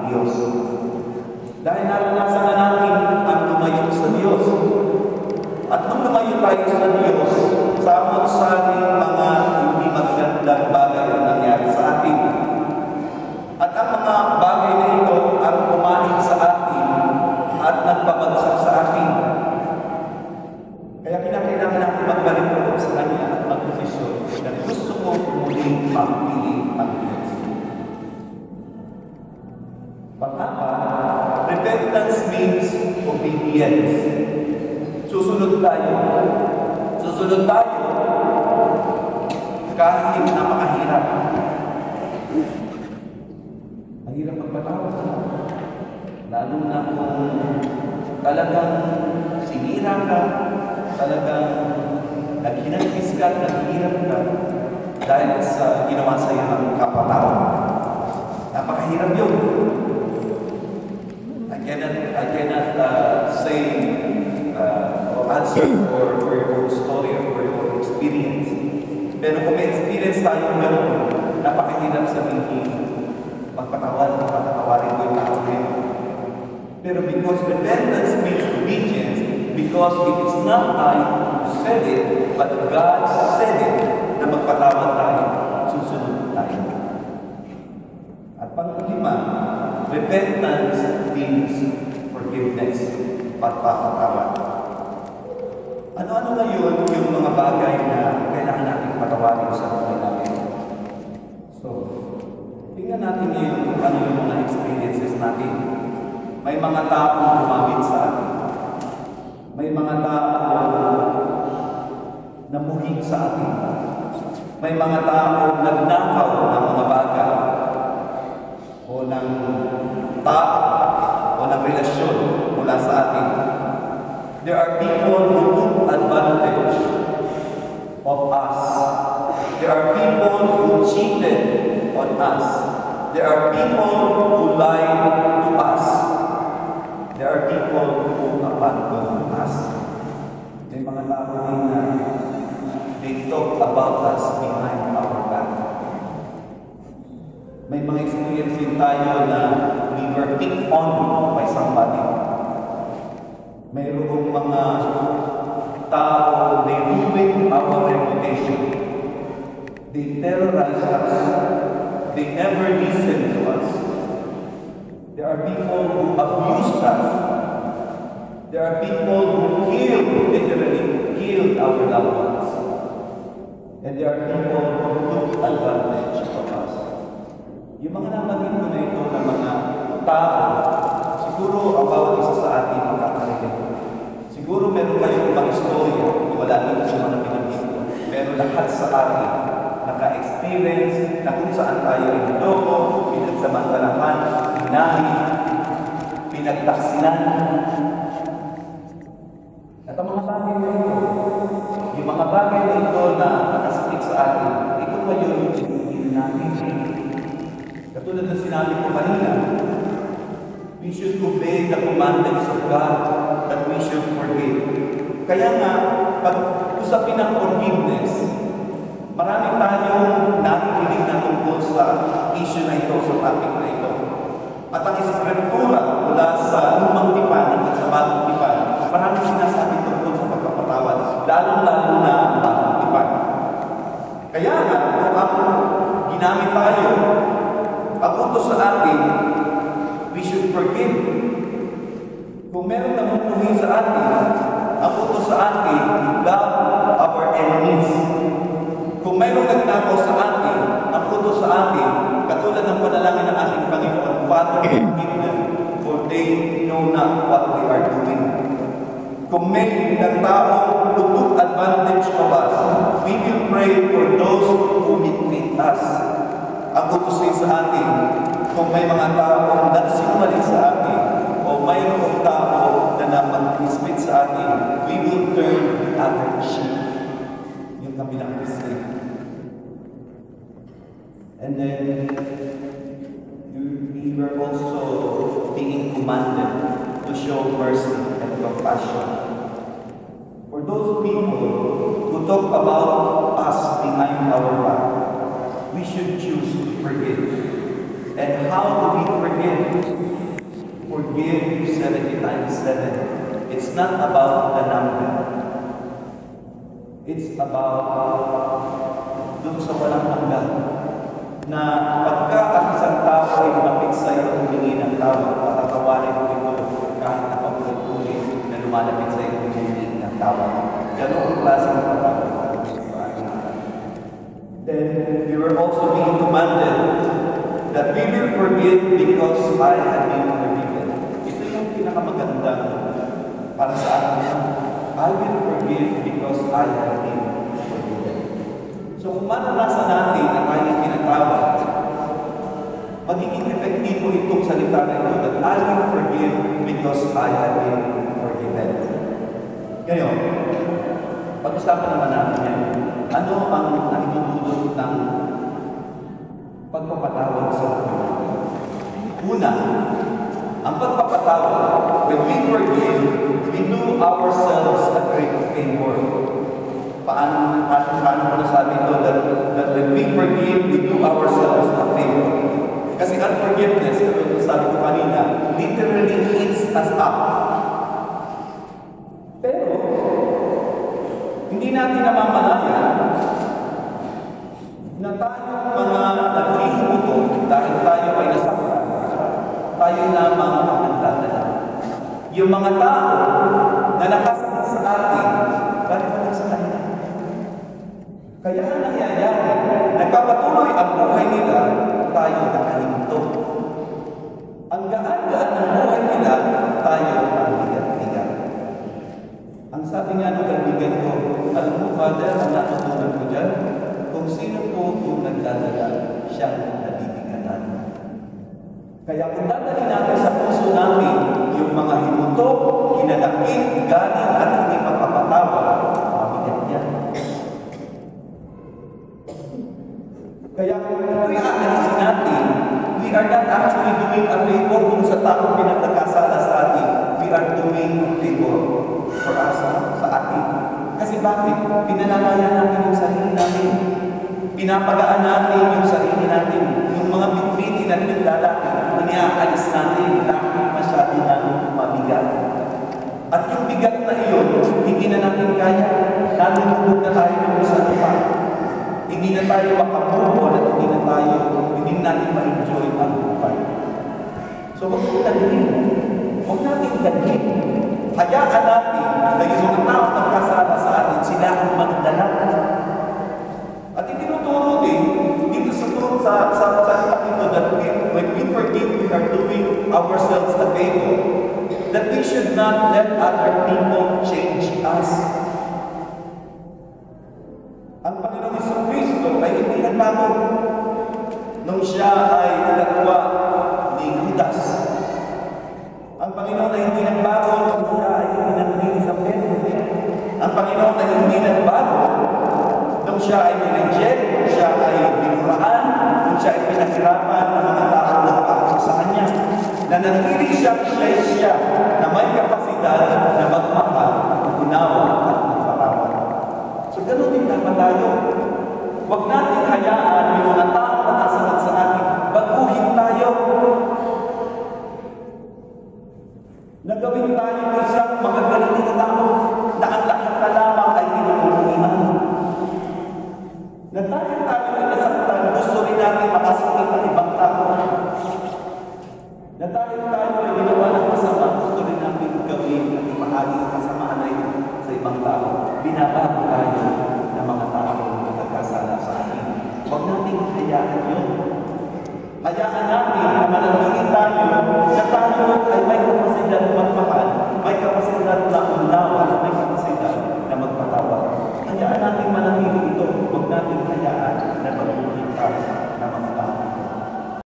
Diyos. Dahil naranasan na natin ang lumayo sa Diyos. At nung lumayo tayo sa Diyos, samot sa ating mga hindi magandang bagay ang nangyari sa atin. At ang mga bagay na ito ang kumain sa atin at nagpabagsak sa atin. Kaya kinakailangan natin magbalik sa Kanya at magdesisyon na gusto ko muling magpili ang Diyos. Pang-apat, repentance means obedience. Susunod tayo. Susunod tayo kahit napakahirap. Mahirap magpatawad. Lalo na kung talagang sinira ka, talagang naghinagpis ka, naghihirap ka dahil sa ginawa sa iyo ng kapatawad. Napakahirap yun. I cannot say or answer for your story or for your experience. Pero kung may experience tayo meron, napakahirap sabihin, magpatawarin ko yung tao rin. Pero because repentance means obedience, because it is not I who said it, but God said it, na magpatawad tayo, susunod tayo. At pang-lima, repentance means forgiveness, pagpapatawad. Ano-ano na yun yung mga bagay na kailangan natin patawarin sa buhay natin? So, tingnan natin ngayon kung ano yung mga experiences natin. May mga taong gumamit sa atin. May mga taong namuhig sa atin. May mga taong nagnakaw ng mga bagay o ng tao o ng relasyon mula sa atin. There are people who took advantage of us. There are people who cheated on us. There are people who lied to us. There are people who abandoned us. May mga tao din na they talk about us behind our back. May mga experience din tayo na we were picked on by somebody. Mayroong mga tao, they ruin our reputation. They terrorize us. They never listen to us. There are people who abuse us. There are people who literally killed our loved ones. And there are people who took advantage of us. Yung mga nabanggit ko na ito ng mga tao, siguro ang bawat isa sa atin ang kakarinig. Siguro meron kayong ibang istorya, wala dito sa mga pinanggit ko. Pero lahat sa atin, naka-experience na kung saan tayo ay niloko, pinagsamantalahan, hinahin, pinagtaksinan. At ang mga bagay na ito, yung mga bagay na ito na nakasakit sa atin, ito pa yun yung pinagin natin. Katulad na sinabi ko kanina, we should obey the commandments of God that we should forgive. Kaya nga, pag usapin ng forgiveness, marami tayong nakikinig na tungkol sa issue na ito, sa topic na ito. At ang Eskriptura mula sa Lumang Tipan hanggang sa Bagong Tipan, maraming sinasabi tungkol sa pagpapatawad, lalong-lalo na ang Bagong Tipan. Kaya nga, kung ginamit tayo, ang utos sa atin, we should forgive. Kung meron namumuhi sa atin, ang utos sa atin, love our enemies. Kung mayroong nagnakaw sa atin, ang utos sa atin, katulad ng panalangin ng ating Panginoon, Father, forgive them, for they know not what they are doing. Kung may nagtaong who took advantage of us, we will pray for those who mistreat us. Ang utos sa atin, kung may mga taong nagsinungaling sa atin, o mayroong tao na mag-mislead sa atin, we will turn the other cheek. Yung kabilang mislead. And then, we were also being commanded to show mercy and compassion. For those people who talk about us behind our back, we should choose to forgive. And how do we forgive? Forgive 70 times 7. It's not about the number. It's about dun sa walang hanggan. Na pagka ang isang tao ay lumapit sa iyo at humingi ng tawad, patatawarin mo ito kahit na paulit-ulit na lumalapit sa iyo at humingi ng tawad. Ganun ang klase ng patawad. Then we were also being commanded that we will forgive because I have been forgiven. Ito yung pinakamaganda para sa atin. I will forgive because I have been forgiven. So kung mananasan natin na tayo pinatawad, magiging epektibo itong salita na ito that I will forgive because I have been forgiven. Ngayon, pag-usapan naman natin yan. Ano ang naitutulot ng pagpapatawad sa buhay? Una, ang pagpapatawad, when we forgive, we do ourselves a great favor. Paano ko nasabi ito? That when we forgive, we do ourselves a favor. Kasi unforgiveness, ito sabi ko kanina, literally eats us up. Pero, hindi natin namamalayan na tayo mga naghihimuto dahil tayo ay nasaktan, tayo lamang ang nagdadala. Yung mga tao na nakasakit sa atin, bakit na sa kanila? Kaya nangyayari, nagpapatuloy ang buhay nila, tayo nakahinto. Ang gaan-gaan ng buhay nila, tayo ang bigat-bigat. Ang sabi nga ng kaibigan ko, alam mo, Father, ang natutunan ko dyan, kung sino po yung nagdadala, siyang nabibigatan. Kaya kung dadali natin sa puso namin yung mga himuto, hinanakit, galing at hindi mapapatawa, mabigat yan. Kaya kung ito'y aalisin natin, we are not actually doing a favor kung sa taong pinagkakasala sa atin. We are doing a favor for us, sa atin. Kasi bakit? Pinalalayan natin yung sarili natin. Pinapagaan natin yung sarili natin. Yung mga bitbitin at nagdalaki, iniaalis natin dahil masyado na mabigat. At yung bigat na iyon, hindi na natin kaya. Nalulubog na tayo ng sa lupa. Hindi na tayo makabukol at hindi natin ma-enjoy ang buhay. So, huwag natin dalhin. Huwag natin dalhin. Hayaan natin na yung mga tao nagkasala sa atin, sila ang magdala. At itinuturo din dito sa ito that when we forgive, we are doing ourselves a favor. That we should not let other people change us. Ang Panginoong Jesucristo ay hindi nagbago nung siya ay nagagawa ni Judas. Ang Panginoon ay hindi nagbago nung siya ay pinagpili sa Pedro. Ang Panginoon ay hindi nagbago nung siya ay pinag-reject, nung siya ay binuraan, nung siya ay pinaghirapan ng mga taong nagpapakot sa Kanya. Nanatili siya na may kapasidad na magmahal, unawa at magpatawad. So, gano'n din dapat tayo. Huwag natin hayaan yung mga tao na nakasalat sa atin. Baguhin tayo. Nagawin tayo isang magagaling na tao na ang lahat na lamang ay pinupuluhan. Na dahil tayo ay nasaktan, gusto rin natin makasakit ng ibang tao. Na dahil tayo ay ginawa ng masama, gusto rin natin gawin at imahagi ang kasamaan na ito sa ibang tao. Binabago tayo ng mga tao na nagkasala sa atin. Huwag natin hayaan yun. Hayaan natin na mananangin tayo na tayo ay may kapasidad na magmahal, may kapasidad na unawa,